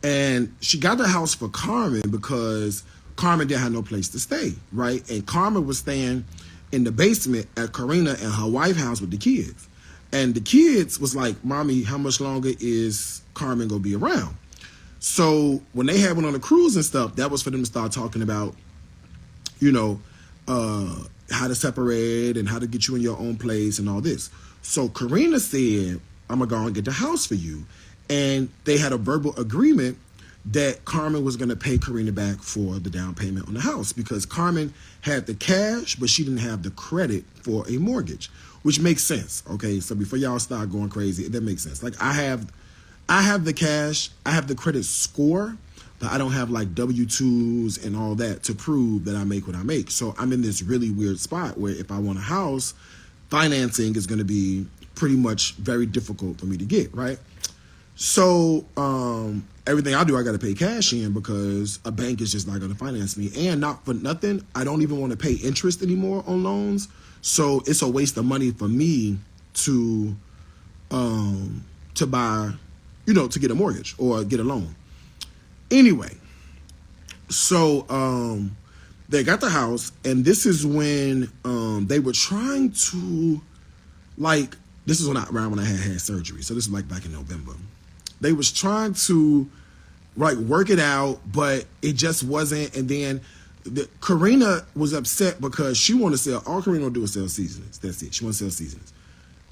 And she got the house for Carmen because Carmen didn't have no place to stay, right? And Carmen was staying in the basement at Karina and her wife's house with the kids. And the kids was like, Mommy, how much longer is Carmen going to be around? So when they had went on a cruise and stuff, that was for them to start talking about, you know, how to separate and how to get you in your own place and all this. So Karina said, I'm going to go and get the house for you. And they had a verbal agreement that Carmen was going to pay Karina back for the down payment on the house because Carmen had the cash, but she didn't have the credit for a mortgage, which makes sense. Okay, so before y'all start going crazy, that makes sense. Like I have the cash, I have the credit score, but I don't have like W-2s and all that to prove that I make what I make. So I'm in this really weird spot where if I want a house, financing is going to be pretty much very difficult for me to get, right? So everything I do, I got to pay cash in because a bank is just not going to finance me. And not for nothing, I don't even want to pay interest anymore on loans. So it's a waste of money for me to buy, you know, to get a mortgage or get a loan. Anyway, so they got the house, and this is when they were trying to, like, this is around when I had surgery. So this is like back in November. They was trying to like work it out, but it just wasn't. And then Karina was upset because she wanted to sell. All Karina will do is sell seasonings. That's it. She want to sell seasonings.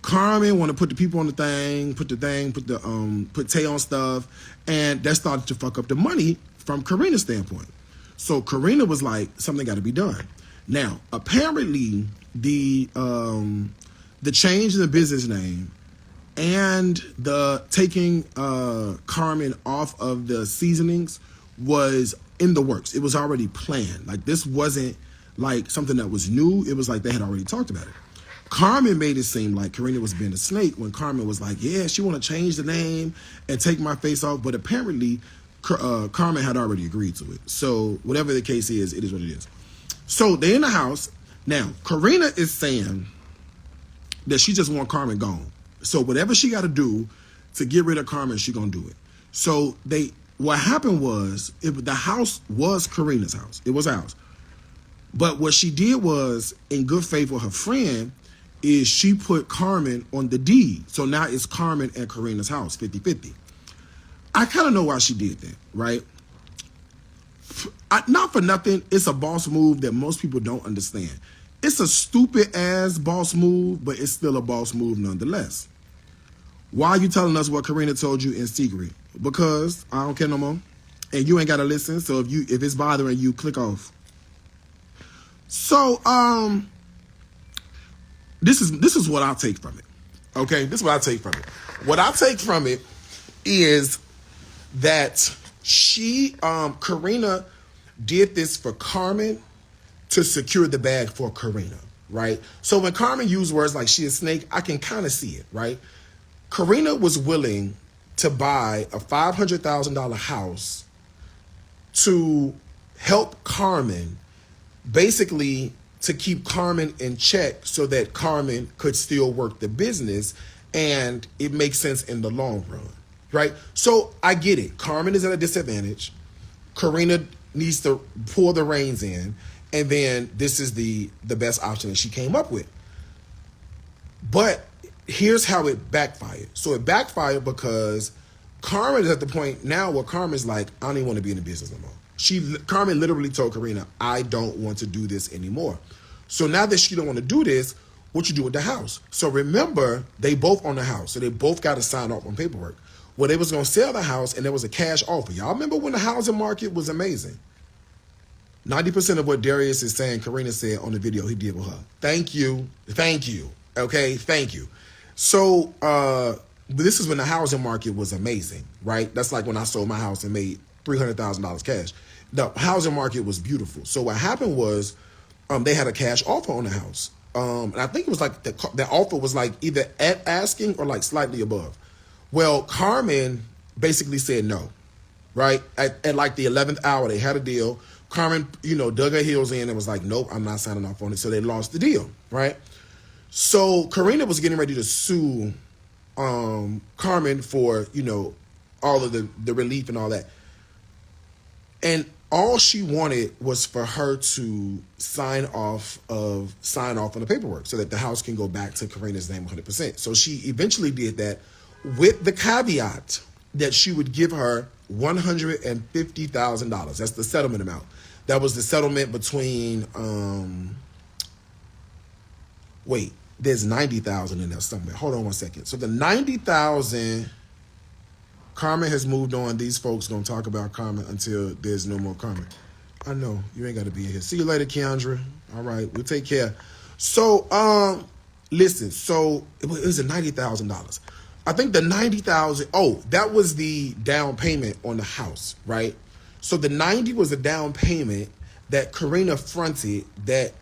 Carmen want to put the people on the thing, put Tay on stuff, and that started to fuck up the money from Karina's standpoint. So Karina was like, something got to be done. Now, apparently, the change in the business name and the taking Carmen off of the seasonings was in the works. It was already planned. Like this wasn't like something that was new. It was like they had already talked about it. Carmen made it seem like Karina was being a snake when Carmen was like, yeah, she want to change the name and take my face off. But apparently Carmen had already agreed to it. So whatever the case is, it is what it is. So they're in the house. Now, Karina is saying that she just want Carmen gone. So whatever she got to do to get rid of Carmen, she going to do it. So what happened was, the house was Karina's house. It was ours. But what she did was, in good faith with her friend, is she put Carmen on the deed. So now it's Carmen and Karina's house, 50-50. I kind of know why she did that, right? Not for nothing, it's a boss move that most people don't understand. It's a stupid ass boss move, but it's still a boss move nonetheless. Why are you telling us what Karina told you in secret? Because I don't care no more. And you ain't got to listen. So if it's bothering you, click off. So, this is what I take from it. Okay, this is what I take from it. What I take from it is that Karina did this for Carmen to secure the bag for Karina, right? So when Carmen used words like she a snake, I can kind of see it, right? Karina was willing to buy a $500,000 house to help Carmen, basically to keep Carmen in check so that Carmen could still work the business, and it makes sense in the long run, right? So I get it. Carmen is at a disadvantage. Karina needs to pull the reins in, and then this is the best option that she came up with. But here's how it backfired. So it backfired because Carmen is at the point now where Carmen's like, I don't even want to be in the business no more. Carmen literally told Karina, I don't want to do this anymore. So now that she don't want to do this, what you do with the house? So remember, they both own the house. So they both got to sign off on paperwork. Well, they was going to sell the house, and there was a cash offer. Y'all remember when the housing market was amazing? 90% of what Darius is saying, Karina said on the video he did with her. Thank you. Thank you. Okay, thank you. So this is when the housing market was amazing, right? That's like when I sold my house and made $300,000 cash. The housing market was beautiful. So what happened was they had a cash offer on the house. And I think it was like the offer was like either at asking or like slightly above. Well, Carmen basically said no, right? At like the 11th hour, they had a deal. Carmen, dug her heels in and was like, nope, I'm not signing off on it. So they lost the deal, right? So Karina was getting ready to sue Carmen for, all of the relief and all that. And all she wanted was for her to sign off on the paperwork so that the house can go back to Karina's name 100%. So she eventually did that with the caveat that she would give her $150,000. That's the settlement amount. That was the settlement between there's 90,000 in there somewhere. Hold on one second. So the 90,000, Carmen has moved on. These folks gonna talk about Carmen until there's no more Carmen. I know you ain't gotta be in here. See you later, Keandra. All right, we'll take care. So listen. So it was $90,000. I think the 90,000. Oh, that was the down payment on the house, right? So the 90 was a down payment that Karina fronted that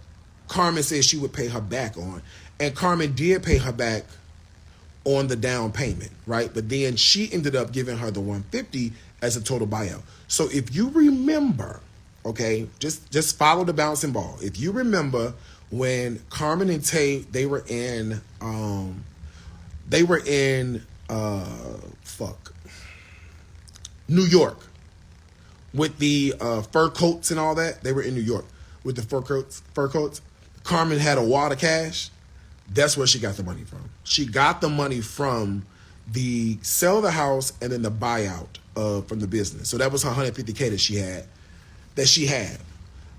Carmen said she would pay her back on, and Carmen did pay her back on the down payment, right? But then she ended up giving her the 150 as a total buyout. So if you remember, okay, just follow the bouncing ball. If you remember when Carmen and Tay, they were in New York with the fur coats and all that. They were in New York with the fur coats. Carmen had a wad of cash. That's where she got the money from. She got the money from the sell of the house and then the buyout from the business. So that was her $150K that she had.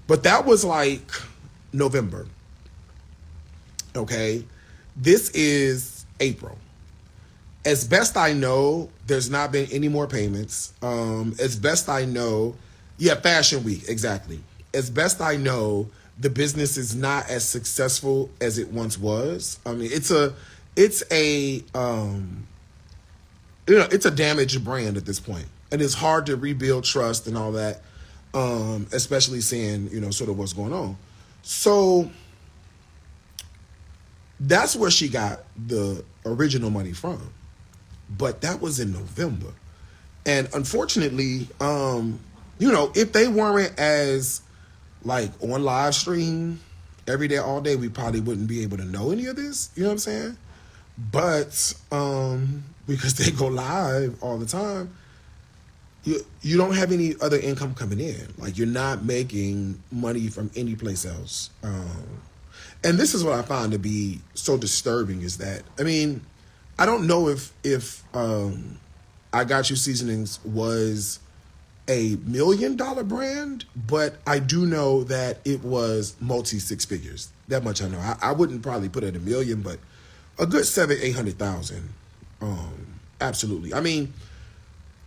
But that was like November. Okay. This is April. As best I know, there's not been any more payments. As best I know, Fashion Week, exactly. As best I know, the business is not as successful as it once was. I mean, it's a damaged brand at this point, and it's hard to rebuild trust and all that, especially seeing sort of what's going on. So that's where she got the original money from, but that was in November, and unfortunately, if they weren't as like on live stream every day, all day, we probably wouldn't be able to know any of this. You know what I'm saying? But because they go live all the time, you don't have any other income coming in. Like, you're not making money from any place else. And this is what I find to be so disturbing is that, I mean, I don't know if I Got You Seasonings was a $1 million brand, but I do know that it was multi six figures. That much I know. I wouldn't probably put it at $1 million, but a good 700,000-800,000. Absolutely. I mean,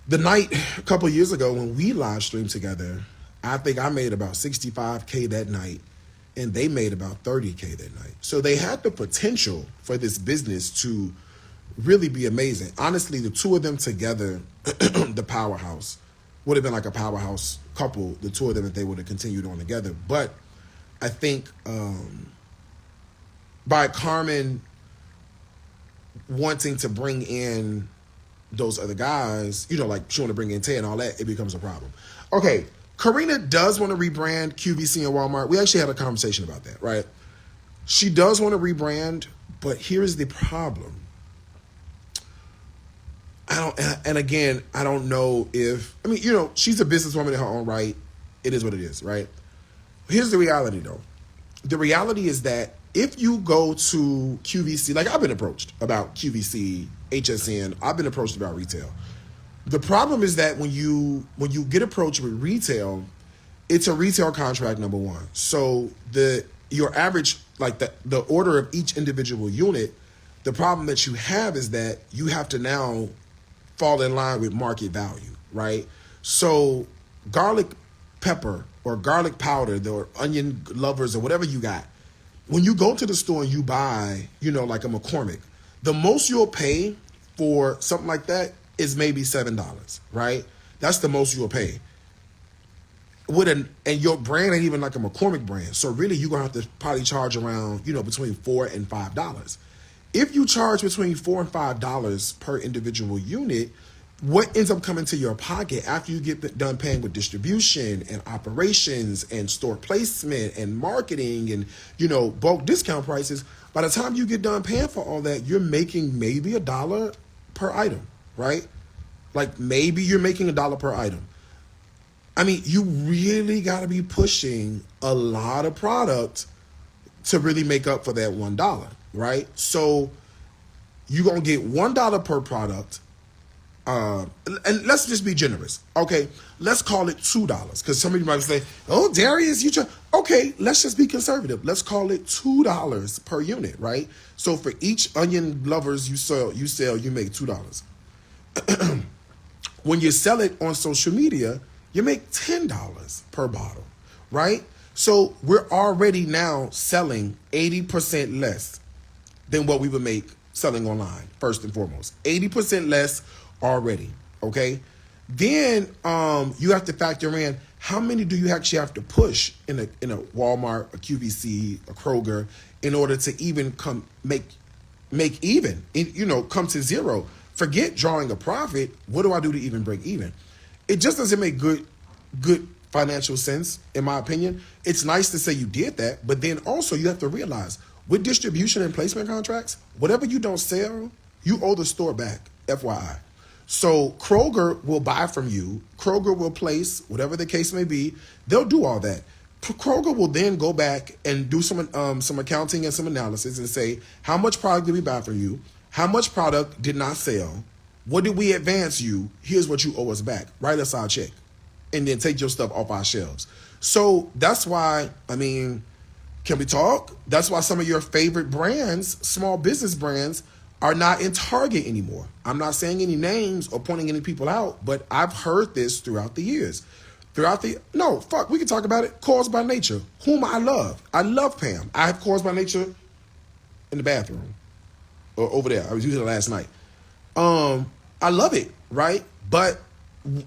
the night a couple of years ago when we live streamed together, I think I made about $65K that night, and they made about $30K that night. So they had the potential for this business to really be amazing. Honestly, the two of them together, the powerhouse, would have been like a powerhouse couple, the two of them, if they would have continued on together. But I think by Carmen wanting to bring in those other guys, like she want to bring in Tay and all that, it becomes a problem. Okay, Karina does want to rebrand QVC and Walmart. We actually had a conversation about that, right? She does want to rebrand, but here's the problem. I don't know if, she's a businesswoman in her own right. It is what it is, right? Here's the reality, though. The reality is that if you go to QVC, like I've been approached about QVC, HSN, I've been approached about retail. The problem is that when you get approached with retail, it's a retail contract, number one. So your average, like the order of each individual unit, the problem that you have is that you have to now fall in line with market value, right? So garlic pepper or garlic powder or onion lovers or whatever you got, when you go to the store and you buy, like a McCormick, the most you'll pay for something like that is maybe $7, right? That's the most you'll pay. And your brand ain't even like a McCormick brand. So really you're gonna have to probably charge around, between $4 and $5. If you charge between $4 and $5 per individual unit, what ends up coming to your pocket after you get done paying with distribution and operations and store placement and marketing and, bulk discount prices, by the time you get done paying for all that, you're making maybe $1 per item, right? Like maybe you're making $1 per item. I mean, you really got to be pushing a lot of product to really make up for that $1, right? So you're going to get $1 per product. And let's just be generous. Okay, let's call it $2 because somebody might say, "Oh, Darius, you just okay." Let's just be conservative. Let's call it $2 per unit, right? So for each onion lovers you sell, you make $2. When you sell it on social media, you make $10 per bottle, right? So we're already now selling 80% less than what we would make selling online. First and foremost, 80% less already, okay? Then you have to factor in how many do you actually have to push in a Walmart, a QVC, a Kroger, in order to even come make even, come to zero. Forget drawing a profit. What do I do to even break even? It just doesn't make good financial sense, in my opinion. It's nice to say you did that, but then also you have to realize with distribution and placement contracts, whatever you don't sell, you owe the store back, FYI. So Kroger will buy from you. Kroger will place, whatever the case may be. They'll do all that. Kroger will then go back and do some accounting and some analysis and say, how much product did we buy from you? How much product did not sell? What did we advance you? Here's what you owe us back. Write us our check. And then take your stuff off our shelves. So that's why, can we talk? That's why some of your favorite brands, small business brands, are not in Target anymore. I'm not saying any names or pointing any people out, but I've heard this throughout the years. We can talk about it. Cause by Nature, whom I love. I love Pam. I have Cause by Nature in the bathroom or over there. I was using it last night. I love it, right? But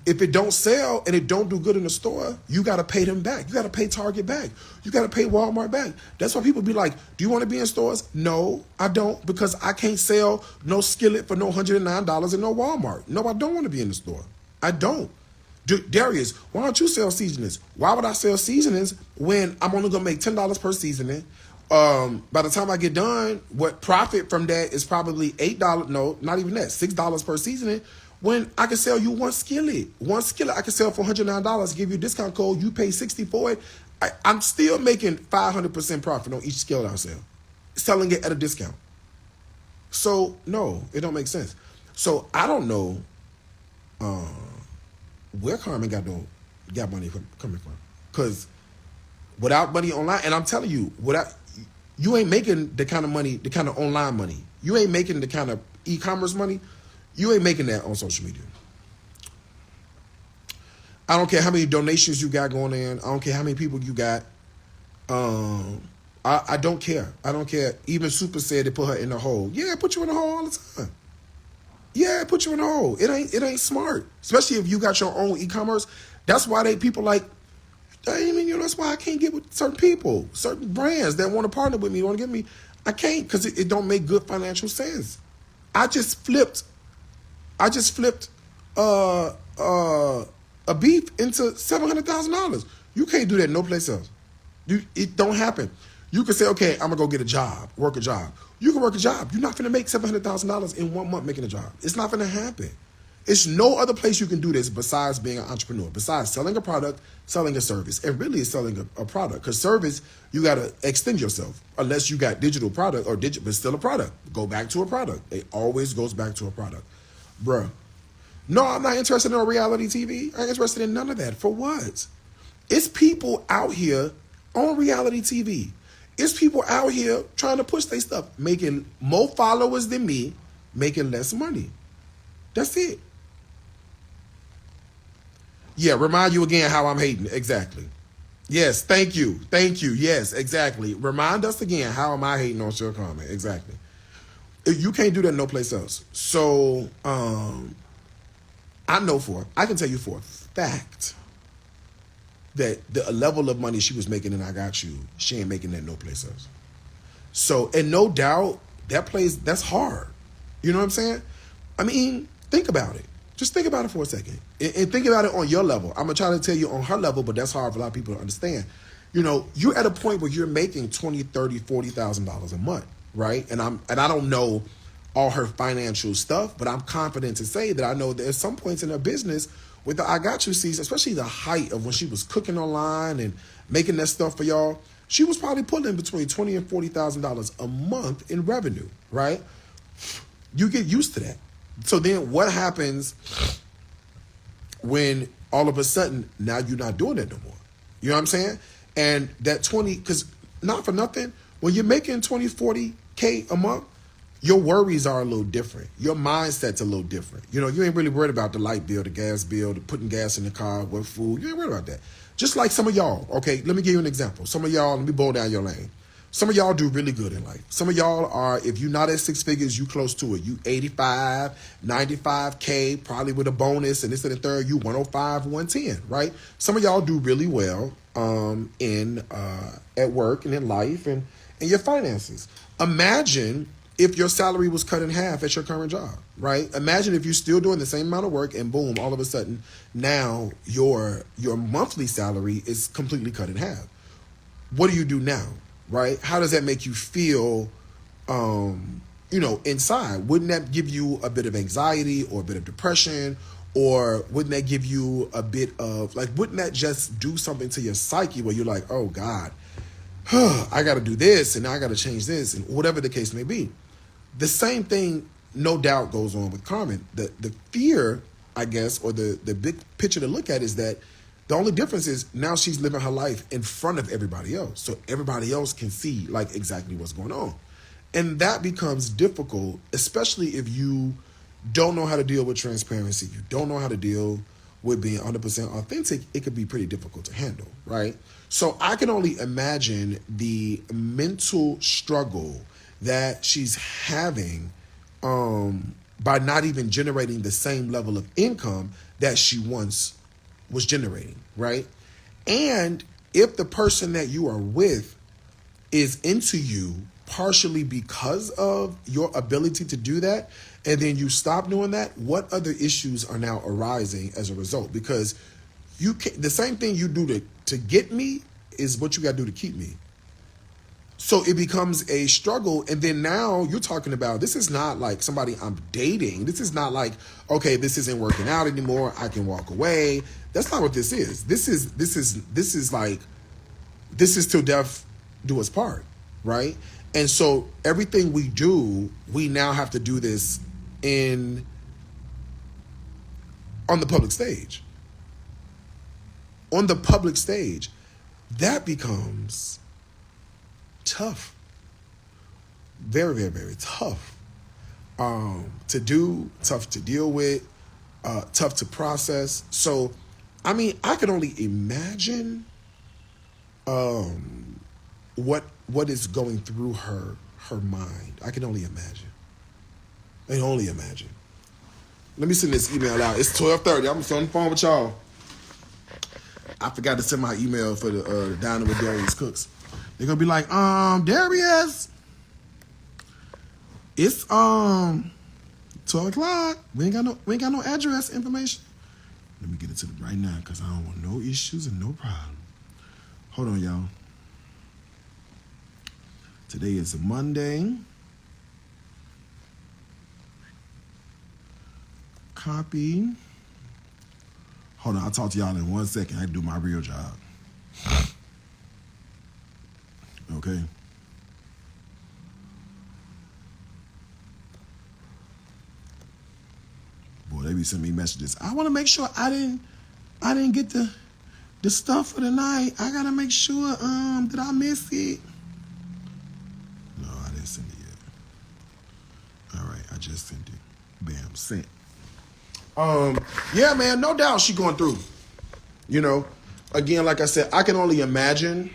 if it don't sell and it don't do good in the store, you got to pay them back. You got to pay Target back. You got to pay Walmart back. That's why people be like, do you want to be in stores? No, I don't, because I can't sell no skillet for no $109 in no Walmart. No, I don't want to be in the store. I don't. Darius, why don't you sell seasonings? Why would I sell seasonings when I'm only going to make $10 per seasoning? By the time I get done, what profit from that is probably $8. No, not even that, $6 per seasoning. When I can sell you one skillet I can sell for $109, give you a discount code, you pay $60 for it. I'm still making 500% profit on each skillet I sell, selling it at a discount. So no, it don't make sense. So I don't know where Carmen got money coming from, because without money online, and I'm telling you, you ain't making the kind of money, the kind of online money. You ain't making the kind of e-commerce money. You ain't making that on social media. I don't care how many donations you got going in. I don't care how many people you got. I don't care. I don't care. Even Super said they put her in the hole. Yeah, put you in the hole all the time. Yeah, put you in the hole. It ain't smart. Especially if you got your own e-commerce. That's why people like, that's why I can't get with certain people, certain brands that want to partner with me, want to get me. I can't, because it don't make good financial sense. I just flipped a beef into $700,000. You can't do that no place else. It don't happen. You can say, okay, I'm gonna go get a job, work a job. You can work a job. You're not gonna make $700,000 in 1 month making a job. It's not gonna happen. It's no other place you can do this besides being an entrepreneur, besides selling a product, selling a service, and really it's selling a product. Because service, you got to extend yourself, unless you got digital product but still a product. Go back to a product. It always goes back to a product. Bruh. No, I'm not interested in reality TV. I ain't interested in none of that. For what? It's people out here on reality TV. It's people out here trying to push their stuff, making more followers than me, making less money. That's it. Yeah, remind you again how I'm hating. Exactly. Yes, thank you. Thank you. Yes, exactly. Remind us again, how am I hating on Sir Carmen? Exactly. You can't do that no place else. So, I can tell you for a fact that the level of money she was making in I Got You, she ain't making that no place else. So, and no doubt, that's hard. You know what I'm saying? Think about it. Just think about it for a second. And think about it on your level. I'm going to try to tell you on her level, but that's hard for a lot of people to understand. You're at a point where you're making $20,000, $30,000, $40,000 a month, right? And I don't know all her financial stuff, but I'm confident to say that I know there's some points in her business with the I Got You season, especially the height of when she was cooking online and making that stuff for y'all. She was probably pulling between $20,000 and $40,000 a month in revenue, right? You get used to that. So then what happens when all of a sudden now you're not doing that no more? You know what I'm saying? And that 20, because not for nothing, when you're making 20, 40K a month, your worries are a little different. Your mindset's a little different. You know, you ain't really worried about the light bill, the gas bill, the putting gas in the car, what food. You ain't worried about that. Just like some of y'all, okay, let me give you an example. Some of y'all, let me boil down your lane. Some of y'all do really good in life. Some of y'all are, if you're not at six figures, you close to it. You 85, 95K, probably with a bonus, and this and the third, you 105, 110, right? Some of y'all do really well at work and in life and your finances. Imagine if your salary was cut in half at your current job, right? Imagine if you're still doing the same amount of work and boom, all of a sudden now your monthly salary is completely cut in half. What do you do now, right? How does that make you feel, inside? Wouldn't that give you a bit of anxiety or a bit of depression? Or wouldn't that give you a bit of, wouldn't that just do something to your psyche where you're like, oh God, I got to do this and I got to change this and whatever the case may be. The same thing, no doubt, goes on with Carmen. The fear, I guess, or the big picture to look at is that the only difference is now she's living her life in front of everybody else. So everybody else can see exactly what's going on. And that becomes difficult, especially if you don't know how to deal with transparency. You don't know how to deal with being 100% authentic. It could be pretty difficult to handle, right? So I can only imagine the mental struggle that she's having by not even generating the same level of income that she once was generating, right? And if the person that you are with is into you partially because of your ability to do that, and then you stop doing that, what other issues are now arising as a result? Because the same thing you do to get me is what you got to do to keep me. So it becomes a struggle. And then now you're talking about, this is not like somebody I'm dating. This is not like, okay, this isn't working out anymore, I can walk away. That's not what this is. This is till death do us part, right? And so everything we do, we now have to do this on the public stage. On the public stage, that becomes tough. Very, very, very tough to do, tough to deal with, tough to process. So, I mean, I can only imagine what is going through her mind. I can only imagine. I can only imagine. Let me send this email out. It's 12:30. I'm on the phone with y'all. I forgot to send my email for the Dining with Darius Cooks. They're gonna be like, Darius, it's 12 o'clock. We ain't got no address information. Let me get it to them right now because I don't want no issues and no problem. Hold on, y'all. Today is a Monday. Copy. Hold on, I'll talk to y'all in 1 second. I do my real job. Okay. Boy, they be sending me messages. I want to make sure I didn't get the stuff for tonight. I gotta make sure did I miss it? No, I didn't send it yet. All right, I just sent it. Bam, sent. Yeah, man, no doubt she going through. You know, again, like I said, I can only imagine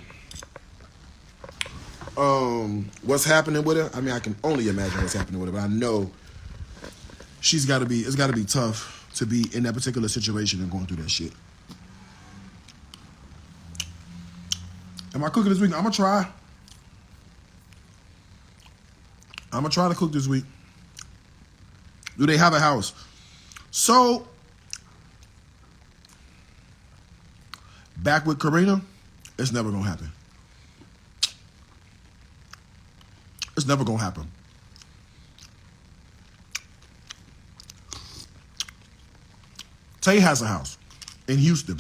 what's happening with her. I mean, I can only imagine what's happening with her, but I know it's got to be tough to be in that particular situation and going through that shit. Am I cooking this week? I'm gonna try to cook this week. Do they have a house? So, back with Karina, it's never gonna happen. It's never gonna happen. Tay has a house in Houston,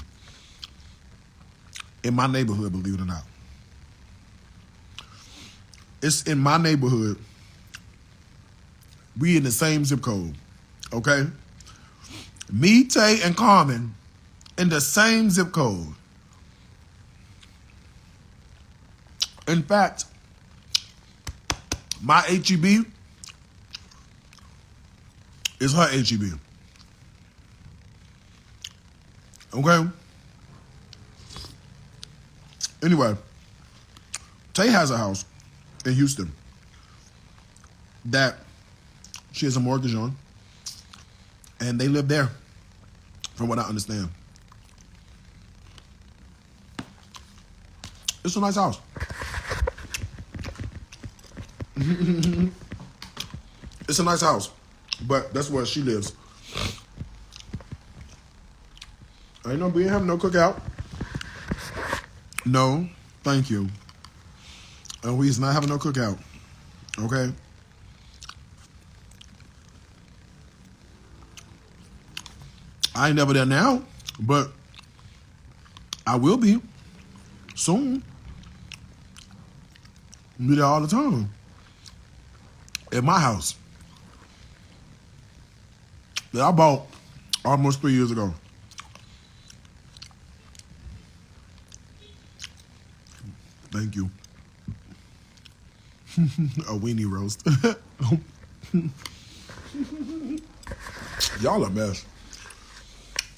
in my neighborhood, believe it or not. It's in my neighborhood. We in the same zip code, okay? Me, Tay, and Carmen in the same zip code. In fact, my HEB is her HEB. Okay? Anyway, Tay has a house in Houston that she has a mortgage on, and they live there, from what I understand. It's a nice house. It's a nice house, but that's where she lives. We ain't having no cookout. No, thank you. And we's not having no cookout. Okay? I ain't never there now, but I will be soon. Be there all the time. At my house that I bought almost 3 years ago. Thank you. A weenie roast. Y'all a mess.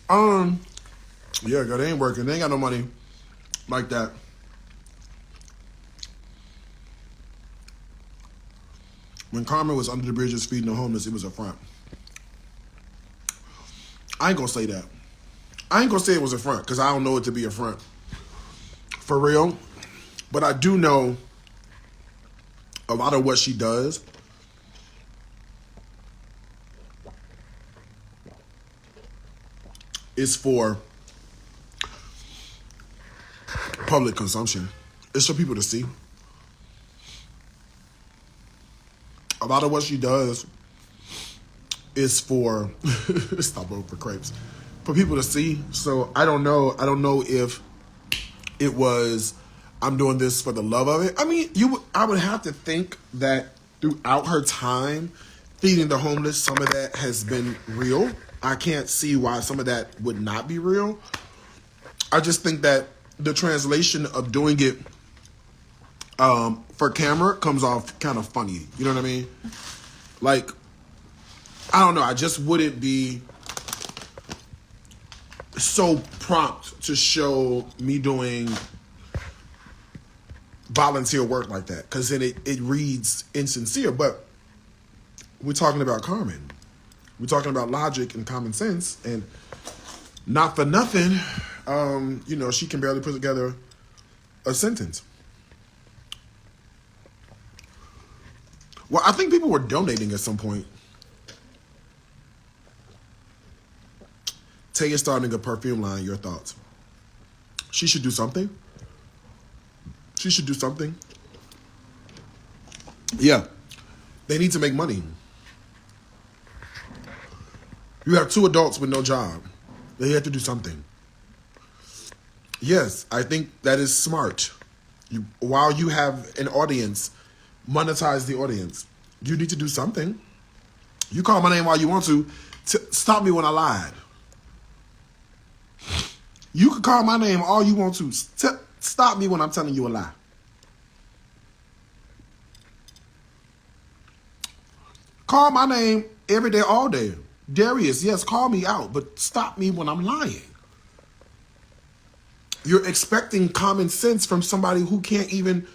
Yeah, girl, they ain't working. They ain't got no money like that. When Carmen was under the bridges feeding the homeless, it was a front. I ain't gonna say that. I ain't gonna say it was a front, because I don't know it to be a front. For real. But I do know a lot of what she does is for public consumption. It's for people to see. A lot of what she does is for stop over for crepes. For people to see. So I don't know if it was I'm doing this for the love of it. I mean, I would have to think that throughout her time feeding the homeless, some of that has been real. I can't see why some of that would not be real. I just think that the translation of doing it for camera comes off kind of funny. You know what I mean? Like, I don't know. I just wouldn't be so prompt to show me doing volunteer work like that, because then it reads insincere. But we're talking about Carmen. We're talking about logic and common sense, and not for nothing, she can barely put together a sentence. Well, I think people were donating at some point. Tay is starting a perfume line. Your thoughts? She should do something. She should do something. Yeah. They need to make money. You have 2 adults with no job. They have to do something. Yes, I think that is smart. While you have an audience, monetize the audience. You need to do something. You call my name all you want to stop me when I lied. You can call my name all you want to stop me when I'm telling you a lie. Call my name every day, all day. Darius, yes, call me out, but stop me when I'm lying. You're expecting common sense from somebody who can't even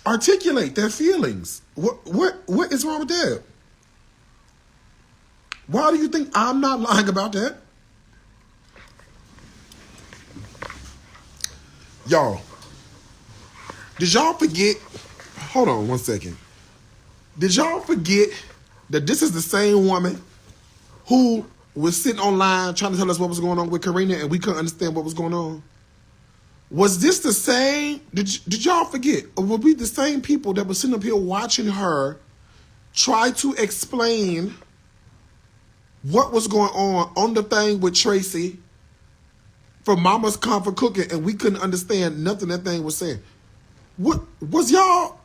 articulate their feelings. What is wrong with that? Why do you think I'm not lying about that? Y'all, did y'all forget? Hold on one second. Did y'all forget that this is the same woman who was sitting online trying to tell us what was going on with Karina, and we couldn't understand what was going on? Was this the same? Did y'all forget? Or were we the same people that were sitting up here watching her try to explain what was going on the thing with Tracy from Mama's Comfort Cooking, and we couldn't understand nothing that thing was saying. What was y'all?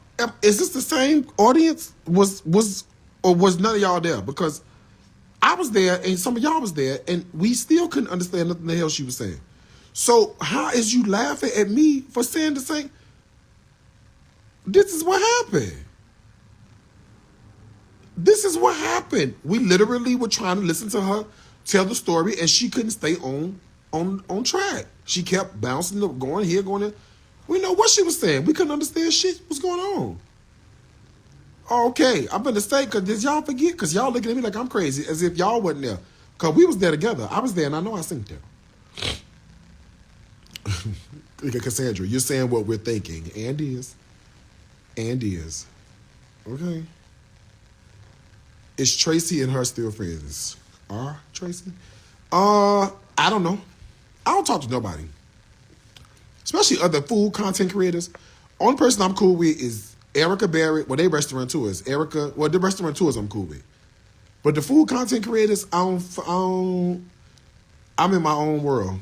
Is this the same audience? Or was none of y'all there? Because I was there and some of y'all was there, and we still couldn't understand nothing the hell she was saying. So how is you laughing at me for saying the same? This is what happened. This is what happened. We literally were trying to listen to her tell the story, and she couldn't stay on track. She kept bouncing, going here, going there. We know what she was saying. We couldn't understand shit. What's going on? Okay, I'm gonna say, because did y'all forget? Because y'all looking at me like I'm crazy, as if y'all wasn't there. Because we was there together. I was there, and I know I synced there. Cassandra, you're saying what we're thinking. And is. Okay. Is Tracy and her still friends? Are Tracy? I don't know. I don't talk to nobody. Especially other food content creators. Only person I'm cool with is Erica Barrett. Well, they restaurateurs. The restaurateurs I'm cool with. But the food content creators, I'm in my own world.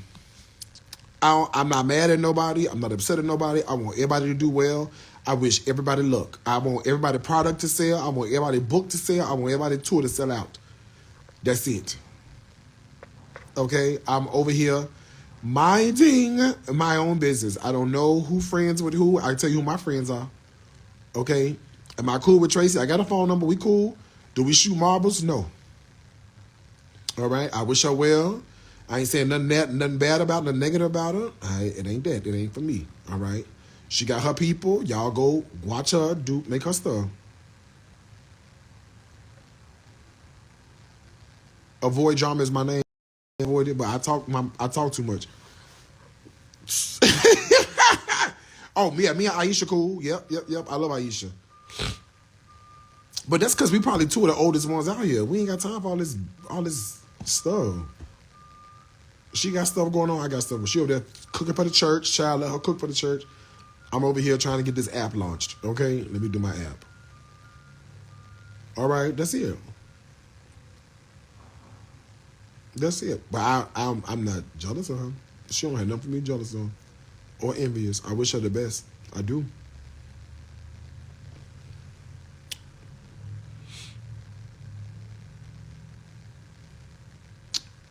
I'm not mad at nobody. I'm not upset at nobody. I want everybody to do well. I wish everybody luck. I want everybody product to sell. I want everybody book to sell. I want everybody tour to sell out. That's it. Okay? I'm over here minding my own business. I don't know who friends with who. I can tell you who my friends are. Okay? Am I cool with Tracy? I got a phone number. We cool. Do we shoot marbles? No. All right? I wish her well. I ain't saying nothing bad about, nothing negative about her. It ain't that. It ain't for me. All right? She got her people. Y'all go watch her make her stuff. Avoid drama is my name. Avoid it, but I talk too much. Oh, yeah, me and Aisha cool. Yep. I love Aisha. But that's because we probably two of the oldest ones out here. We ain't got time for all this stuff. She got stuff going on. I got stuff. She over there cooking for the church. Child, let her cook for the church. I'm over here trying to get this app launched. Okay, let me do my app. All right, that's it. That's it. But I'm not jealous of her. She don't have nothing for me jealous of or envious. I wish her the best. I do.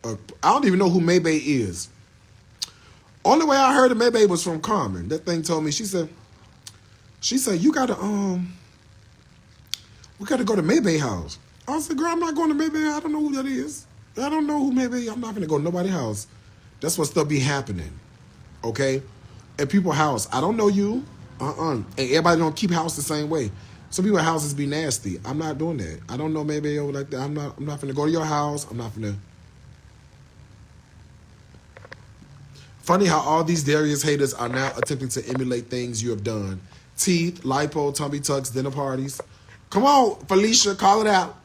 I don't even know who Maybay is. Only way I heard of Maybay was from Carmen. That thing told me, she said, you gotta, we gotta go to Maybay house. I said, girl, I'm not going to Maybay. I don't know who that is. I don't know who Maybay. I'm not gonna go to nobody's house. That's what stuff be happening. Okay? At people's house. I don't know you. And everybody don't keep house the same way. Some people's houses be nasty. I'm not doing that. I don't know Maybay over like that. I'm not gonna go to your house. I'm not gonna. Funny how all these Darius haters are now attempting to emulate things you have done. Teeth, lipo, tummy tucks, dinner parties. Come on, Felicia, call it out.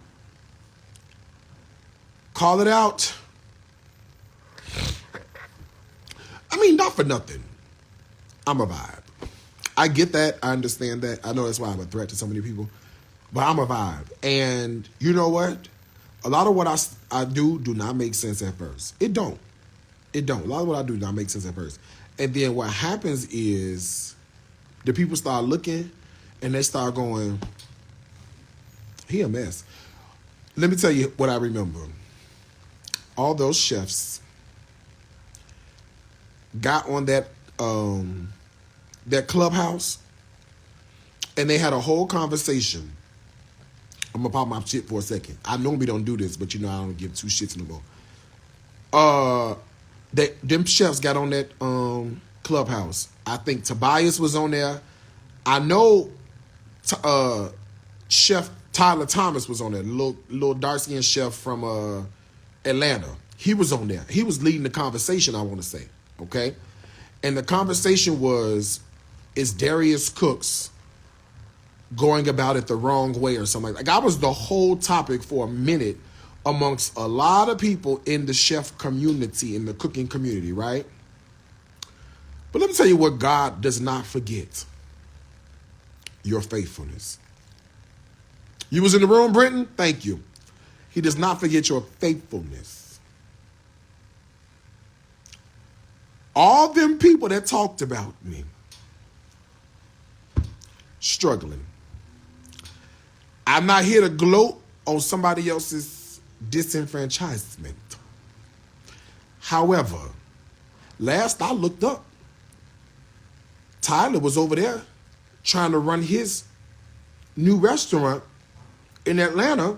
Call it out. I mean, not for nothing. I'm a vibe. I get that. I understand that. I know that's why I'm a threat to so many people. But I'm a vibe. And you know what? A lot of what I do not make sense at first. It don't. A lot of what I do not make sense at first. And then what happens is the people start looking and they start going, he a mess. Let me tell you what I remember. All those chefs got on that Clubhouse and they had a whole conversation. I'm gonna pop my shit for a second. I normally don't do this, but you know I don't give two shits no more. Them chefs got on that Clubhouse. I think Tobias was on there. I know Chef Tyler Thomas was on there, little dark-skinned chef from Atlanta. He was on there. He was leading the conversation, I want to say, okay? And the conversation was, is Darius Cooks going about it the wrong way or something like that? That was the whole topic for a minute amongst a lot of people in the chef community, in the cooking community, right? But let me tell you what God does not forget. Your faithfulness. You was in the room, Brenton? Thank you. He does not forget your faithfulness. All them people that talked about me, struggling. I'm not here to gloat on somebody else's disenfranchisement. However, last I looked up, Tyler was over there trying to run his new restaurant in Atlanta,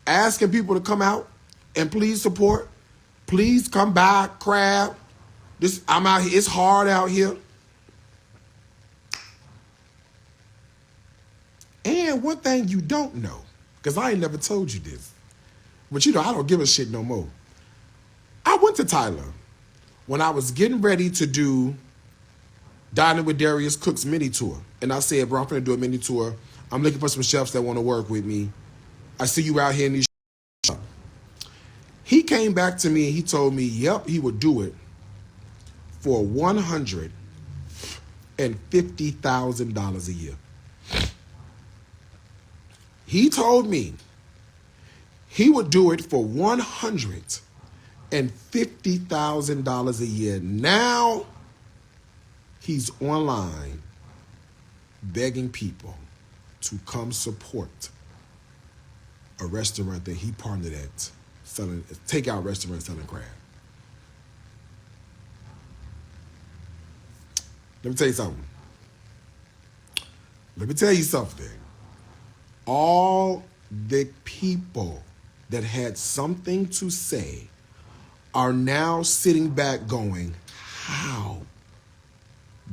asking people to come out and please support. Please come by, crab. I'm out here. It's hard out here. And one thing you don't know, because I ain't never told you this, but you know, I don't give a shit no more. I went to Tyler when I was getting ready to do Dining with Darius Cook's mini tour. And I said, bro, I'm going to do a mini tour. I'm looking for some chefs that want to work with me. I see you out here in these shops. He came back to me and he told me, yep, he would do it for $150,000 a year. He told me he would do it for $150,000 a year. Now he's online begging people to come support a restaurant that he partnered at, selling takeout restaurant selling crab. Let me tell you something. All the people that had something to say are now sitting back going, how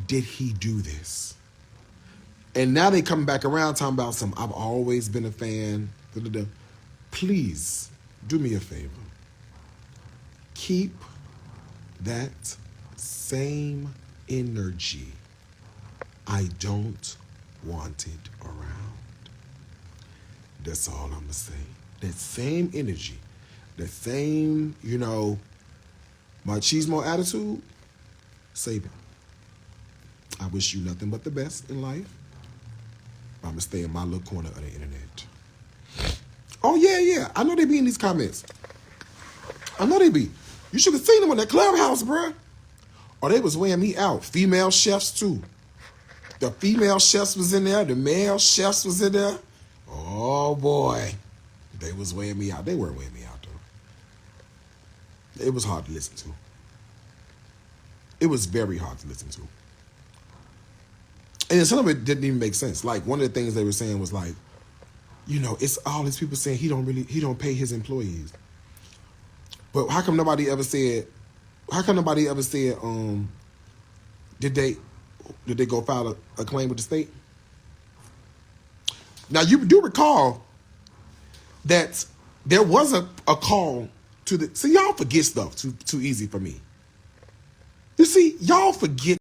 did he do this? And now they come back around talking about some, I've always been a fan. Please do me a favor. Keep that same energy. I don't want it around. That's all I'm going to say. That same energy, that same, machismo attitude, save it. I wish you nothing but the best in life. I'm going to stay in my little corner of the internet. Oh, yeah. I know they be in these comments. I know they be. You should have seen them in that clubhouse, bruh. Or they was weighing me out. Female chefs, too. The female chefs was in there. The male chefs was in there. Oh, boy. They was weighing me out. They weren't weighing me out, though. It was hard to listen to. It was very hard to listen to. And some of it didn't even make sense. Like, one of the things they were saying was like, it's all these people saying he don't pay his employees. But how come nobody ever said, did they go file a claim with the state? Now, you do recall that there was a call to the, see, y'all forget stuff too easy for me. You see, y'all forget